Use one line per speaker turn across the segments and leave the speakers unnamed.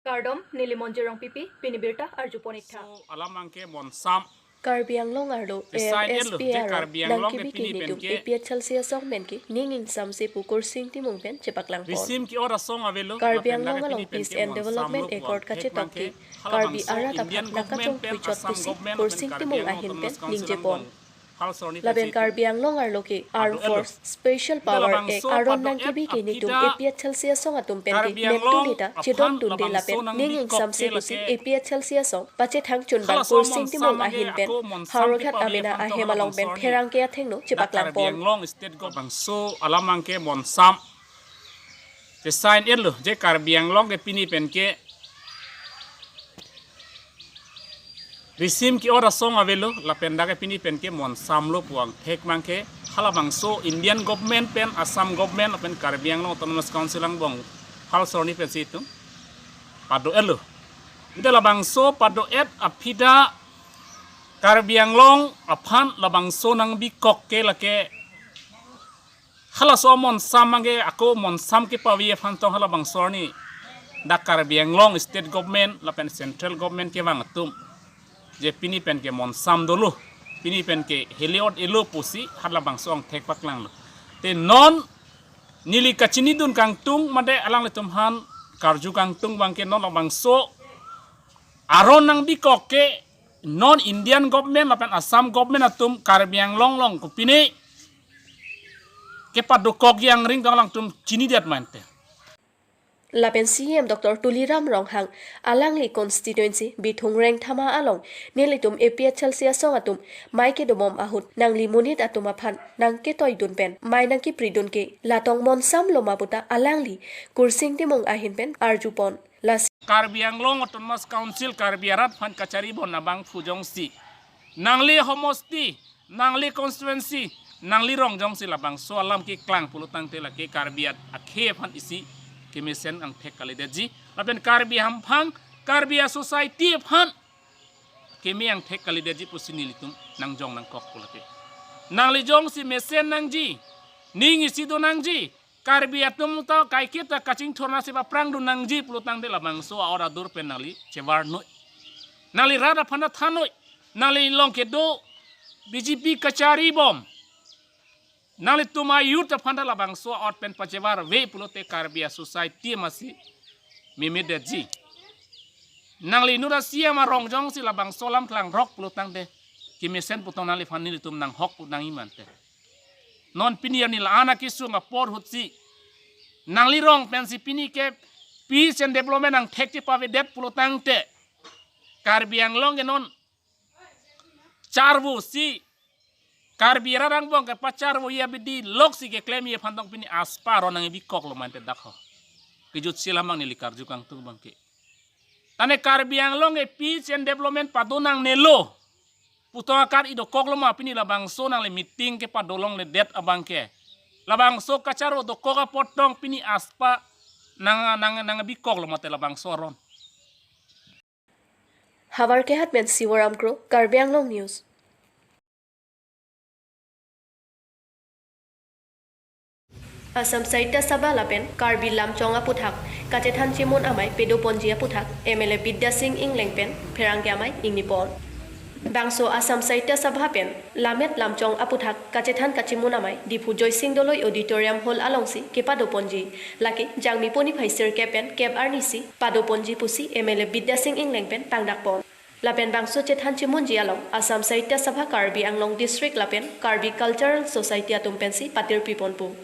Kardom Nilimonjerong Pipi Pinibirta Arjuponitha.
So alam angke monsam
Karbi Anglong Ardo AFSPR nang kibiki nitum APH Celsius song menki ninging samse pukur sing timung pen cepaklang pon.
Risim ki ora song avelo
Karbi Anglong along Peace and Development Accord kache tokki Karbi ara taphat nakachong puichot pusi kursing timung ahin pen ningje pon. Laben Karbi Anglong Arloke Armed Force Special Power Act aron nang kibiki nitum APH Celsius song atum pen ki mentunita chidon dunde lapen ninging samse pusi APH Celsius song pache thang chunbang kursing timung ahin pen Harokhat amena ahemalong ben therang ke athengno chipaklang pon
long state go bangso alamang ke monsam te sign elo je Karbiang long ke pini pen ke risim ki ora song avelo la penda ke pini pen ke monsam lo puang thek mangke hala bangso Indian government pen Assam government pen Karbiang long autonomous council ang bong hal sorni pen situ pado elo ndela bangso pado et apida Karbiang long aphan labang sonang bikok ke lake hala so mon samange ako mon sam ke pawi aphan tong hala bang sorni da Karbiang long state government lapen central government ke bang atum je pini pen ke mon sam dulu pini pen ke heliot elo pusi hala bang song thek paklang lo te non nili kachini dun kang tung made alang le tumhan karju kang tung bang ke non labang so aron nang bikok ke non-Indian government lapan Assam government atum Karbiang long kupini kepa dokok yang ring kang lang tum chini diat mante.
Lapen CM Dr. Tuliram Ronghang Alangli constituency bithung reng thama along nelitum APH Celsius song atum maike domom ahut nang limunit atum aphan nang ke toy dun pen mai nang ki pridun ke latong monsam loma puta alangli kursing timong ahin pen arjupon las
Karbiang long autonomous council Karbiarat fan kachari bon nabang fujong si nangli homosti nangli constituency nangli rongjong si labang so alam ki klang pulutang tela ke Karbiat akhe fan isi kemisen ang thek kalideji lapen Karbi hampang Karbia society fan kemi ang thek kalideji pusinilitum nang jong nang kok pulate nangli jong si mesen nang ji ning isi do nang ji Karbi atum ta kai kita kacing thorna se prang du nangji pulutang de labang so ora dur penali cewar no nali rada phana thanoi nali long ke do BJP kachari bom nali tuma yut phanda labang so out pen pachewar ve pulote Karbi society masi mimedeji nali nura sia ma rongjong si labang solam klang rok pulutang de kimesen putong nali fanili tum nang hok putang imante non pinian nila anak isu ngapor hutsi nang lirong pensi pini ke peace and development ang thekti pawe det pulutang te Karbiang long non charbu si Karbiara rang bong ke pacharbu ya bidi lok si ke claim ye phandong pini asparo nang bikok lo mante dakho kijut silamang nili karju kang tung bangke tane Karbiang long e peace and development padonang nelo putong akar ido koklo ma pini labang so nang le meeting ke padolong le det abang ke labang so kacharo do koka potong pini aspa nang bikok lo mate labang soron
Havar ke hat men Siwaram Kro Karbi Anglong News Asam Saita Sabha Lapen Karbi Lamchonga Puthak Kachethan Chimon Amai Pedo Ponjia Puthak MLA Bidya Singh Inglengpen Pherangke Amai Ingnipon Bangso Asam Saita Sabha pen Lamet Lamchong Aputhak Kachethan Kachimunamai Dipu Joy Singh Doloi Auditorium Hall Alongsi ke Padoponji Laki Jangmi Poni Phaisir Kepen Keb Arnisi Padoponji Pusi MLA Bidya Singh Ingleng pen Pangdakpon Lapen Bangso Chethan Chimunji Along Asam Saita Sabha Karbi Anglong District Lapen Karbi Cultural Society Atumpensi Patir Piponpu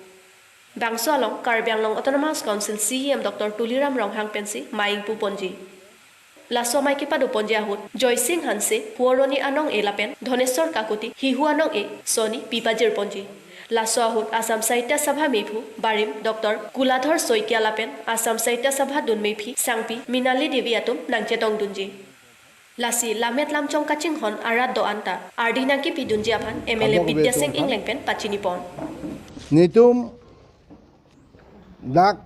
Bangso Along Karbi Anglong Autonomous Council CM Dr. Tuliram Ronghang Pensi Maingpu Ponji Laso mai kipa do ponja hut Joy Singh Hanse Huoroni anong e lapen Dhonesor Kakuti Hihu anong e Soni Pipajir ponji Laso hut Asam Saita Sabha Mephu Barim Dr. Kuladhar Soikia lapen Asam Saita Sabha Dun Mephi Sangpi Minali Devi atum nangchetong dunji Lasi Lamet Lamchong Kaching Hon Arad do anta Ardina ki pidunji aphan MLA Bidya Singh Ingleng pen pachini pon
Nitum dak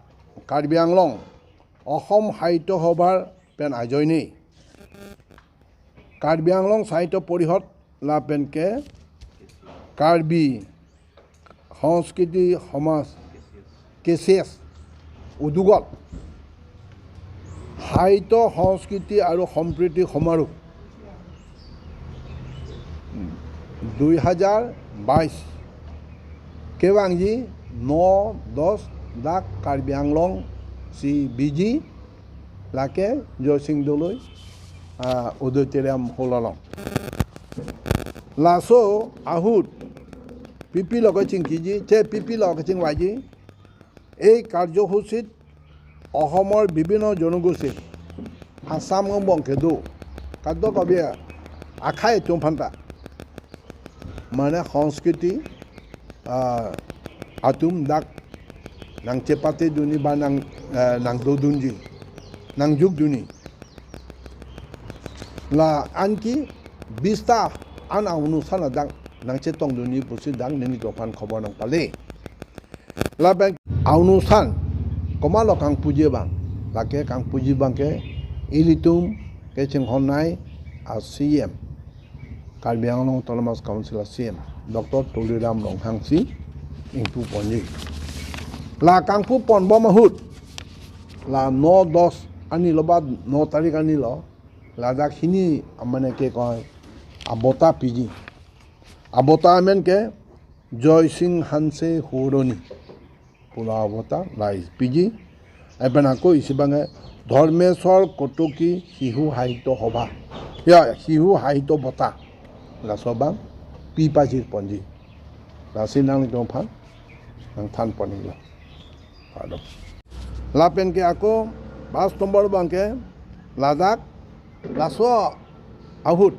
Karbi Anglong Ahom Haito Hobar pen ajoini Karbi Anglong Saito Porihot la pen ke Karbi সংস্কৃতি সমাজ cases উদ্যোগত সাহিত্য সংস্কৃতি আৰু সম্প্ৰীতি সমাৰোহ 2022 কেৱাংজি 9-10 ডাক Karbi Anglong CBG লাকে জয়সিংদলৈ auditorium হললং লাছো আহুত পিপি লগাইছিং Keiji চে পিপি লগাইছিং ৱাইজি এই কাৰ্যসূচীত অসমৰ বিভিন্ন জনগোষ্ঠী আসাম বংশেদো কাদ্য কবি আখাই তুমফান্তা মানে সংস্কৃতি আতুম ডাক নাংচেপাতে দুনি বা নাংদো দুনজি নাংযুগ দুনি লা আনকি 20টা আন অনুষ্ঠান ডাক নাংচে টং দুনি বুসি ডাক নিনি দফান খবর নাং পালে লা বেং অনুষ্ঠান কমালো Kang পুজি bang lake kang puji bang ke ilitum ke chinghonai CM Karbi Anglong Autonomous Council CM Dr. Tuliram Longhangsi ingpu ponji la kang pu pon bo mahut la 9-10 ani loba 9 tarik ani lo la dak hini amane ke koy abota piji abota amen ke Joy Singh Hanse Horoni pula abota lai piji এবেন আকৌ ইসিবাঙে ধৰ্মেশ্বৰ কটকী শিশু সাহিত্য সভা শিশু সাহিত্য বঁটা লাচবাং পিপাজিৰ পঞ্জী লাচি নাং দফান নাং থান পনিল লাপেনকে আকৌ 5 নম্বৰ বাংকে লাদাখ লাচ আহুত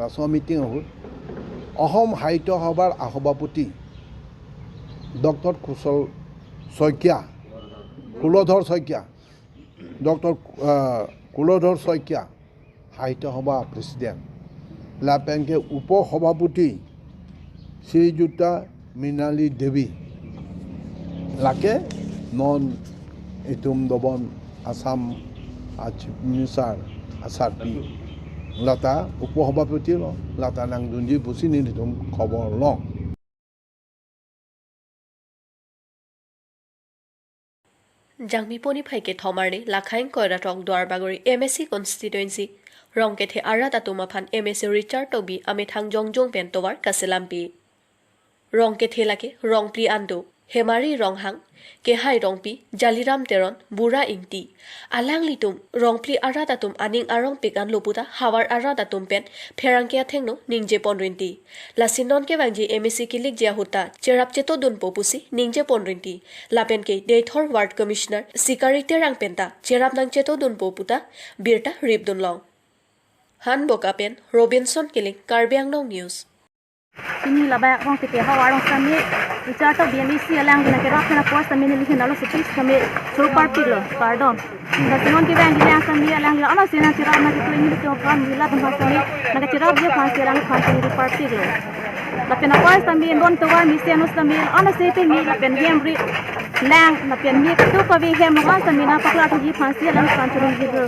লাচ মিটিং আহুত অসম সাহিত্য সভাৰ সভাপতি ডক্টৰ কুশল শইকীয়া কুলধৰ শইকীয়া ডক্টৰ কুলধৰ শইকীয়া সাহিত্য সভা প্ৰেছিডেণ্ট লাপেংকে উপ সভাপতি শ্ৰীযুতা মৃণালী দেৱী লাকে নন ইতুম দবন আসাম চিফ মিনিষ্টাৰ আচাৰ পি লতা উপ সভাপতি লতা নাংদুঞ্জি বুচি নিদিম খবৰ লওঁ
জাংমি পনি ফাইকে থমাৰনি লাখাইং কয়ৰাটক দুৱাৰবাগৰি MSC constituency ৰংকেথে Ara তাতুমাফান MSC Richard টবি আমি থাং জংজং পেণ্টৱাৰ কাছেলাম্পি ৰংকেথে লাকে ৰংপ্লি আন্দো হেমাৰী ৰংহাং কেহাই ৰংপি জালিৰাম তেৰণ বুঢ়া ইংটি আলাং লিতুম ৰংপ্লি আৰা তাতুম আনিং আৰং পিকান লপুতা হাৱাৰ আৰা তাতুম পেন ফেৰাংকিয়া থেংনো নিংজে পনৰিন্তি লাচিনন কে বাংজি MSC কিলিক জিয়া হুতা চেৰাপ চেতো দুন পপুসি নিংজে পনৰিন্তি লাপেনকে ডেথৰ ৱাৰ্ড কমিশনাৰ সিকাৰি তেৰাং পেন্টা চেৰাপ নাং চেতো দুন পপুতা বিৰটা ৰিপদুন লং হান বকাপেন ৰবিনসন কিলিক Karbi Anglong news
Ini labay akong titiha warong kami ichato BMC alang na kirap na post kami nilihin nalo supis kami super pilo pardon nasingon ki bang gilang kami alang la ano sina kirap na kito ini to kan gila tempat kami naga kirap dia pasti alang pasti di party lo tapi na post kami don to war misianus kami ano sepe mi la pen game ri lang na pen mi to ko vi hem ma kami na pakla to ji pasti alang kanchurun gitu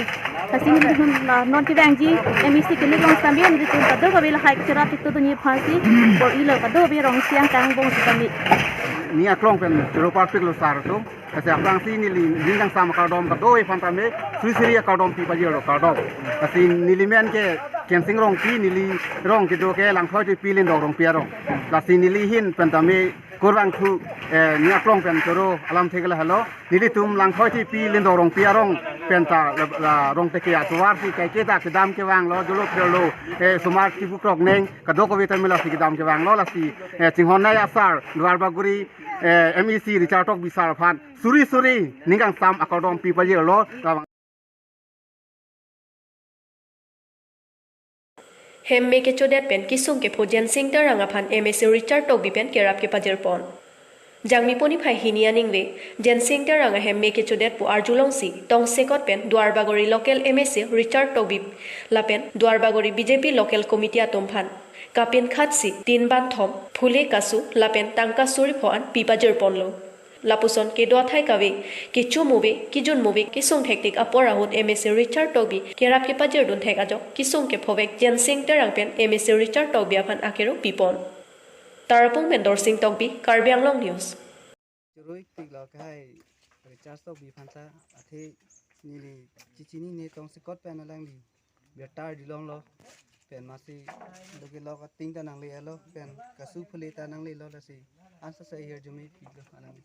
kasing dihun non ki bang ji MSC kiligong kami ni to kado ko vil haik kirap itu to ni pasti por ilo kado bi rong siang kang bong kami
ni aklong pen jero partik lo sar to kasi aklang si ni lindang sama kardom kado e fantame suisiri kardom pi pajero kardom kasi nilimen ke kensing rong pi nili rong ke do ke lang khoi ti pi len do rong pi rong kasi nili hin pentame kurang thu ni aklong pen jero alam thegala hello nili tum lang khoi ti pi len do rong pi rong penta rong te ke atwar si kai ke ta ke dam ke wang lo jolo lo sumar ki bukrok neng kado ko vitamila si ke dam ke wang lo la si chinghon nai asar luar baguri MEC Richard Tok Bisar Phan suri ningang sam akadom pi paje lo
हेम्मे K चोडेट pen किसुम के फोजेन सिंह तरंगा फान MSC Richard टोक बिपेन केराप के पाजर पन जांगमी pony phi हिनिया निंगवे जेन सिंह तरंगा हेम्मे के चोडेट पु आरजुलंसी Tong सेकट pen दुआरबागरी local MSC Richard टोक beep लापेन दुआरबागरी BJP local committee आतम फान कापिन खातसी तीन बान थम फुले कासु लापेन टांका सुरि फोआन पिपाजर पनलो लापुसन के दोथाय कावे के चु मुबे कि जुन मुबे कि सुंग टेक्टिक अपराहुन MSC रिचार्ड टोबी केराप के पाजर दुन थेगाजो कि सुंग के फोबेक जेन सिंह तरंग पेन MSC रिचार्ड टोबी आफान आकेरो पिपन तारापुंग मेंदर सिंह टोबी Karbi Anglong news
Rồi thì là cái richardo bị phản xạ thì nili cicini ni tong sikot pen alang li betar di long lo pen masih doge lo ka ting tanang li alo pen kasu phuli tanang li lo la si ansa sa hier jumi pilo alang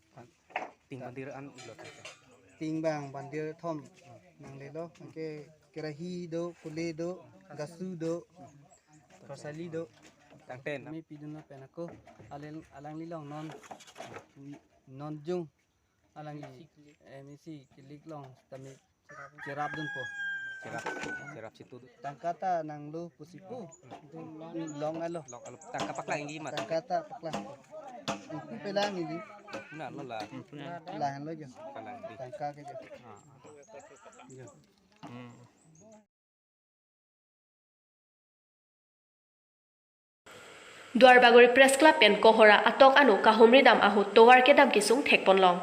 ting bandir an lo
ting bang bandir thom nang li lo ke kerahi do phuli do gasu do rosali do
tang ten
mi pidun lo pen aku alang li long non jung alang li emisi kilik long tami cerap dun po
serap situ
tangkata nang lu pusipu long alo
lok alop tang kapak lang gi mat
tangkata pakla uku pelang ini
na lo la
lahan lo jo
kalang di
tangka ke jo
Duarbagori Press Club pen kohora atok anu kahumri dam ahut towar ke dam kisung thekpon long.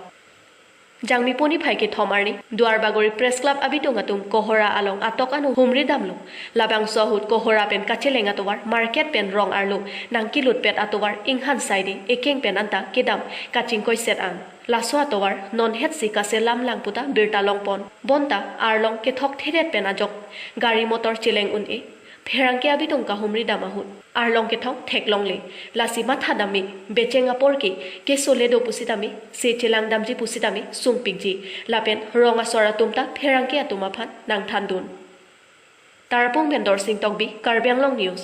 Jangmi poni phai ke thomarni Duarbagori Press Club abitung atum kohora along atok anu humri dam lu labang sohut kohora pen kachelenga towar market pen rong arlu nang kilut pet atowar inghan saidi ekeng pen anta kedam kaching koi set an laso atowar non het si kase lam lang puta birta longpon bonta arlong ke thok theret pen ajok gari motor chileng un e Pherangke abitung kahumri damahut arlong ke thong theklong le lasi matha dami bechenga porki ke soledo pusitami se chelang damji pusitami sumpikji lapen ronga sora tumta pherangke atuma phan nang thandun tarpung vendor sing tokbi Karbi Anglong News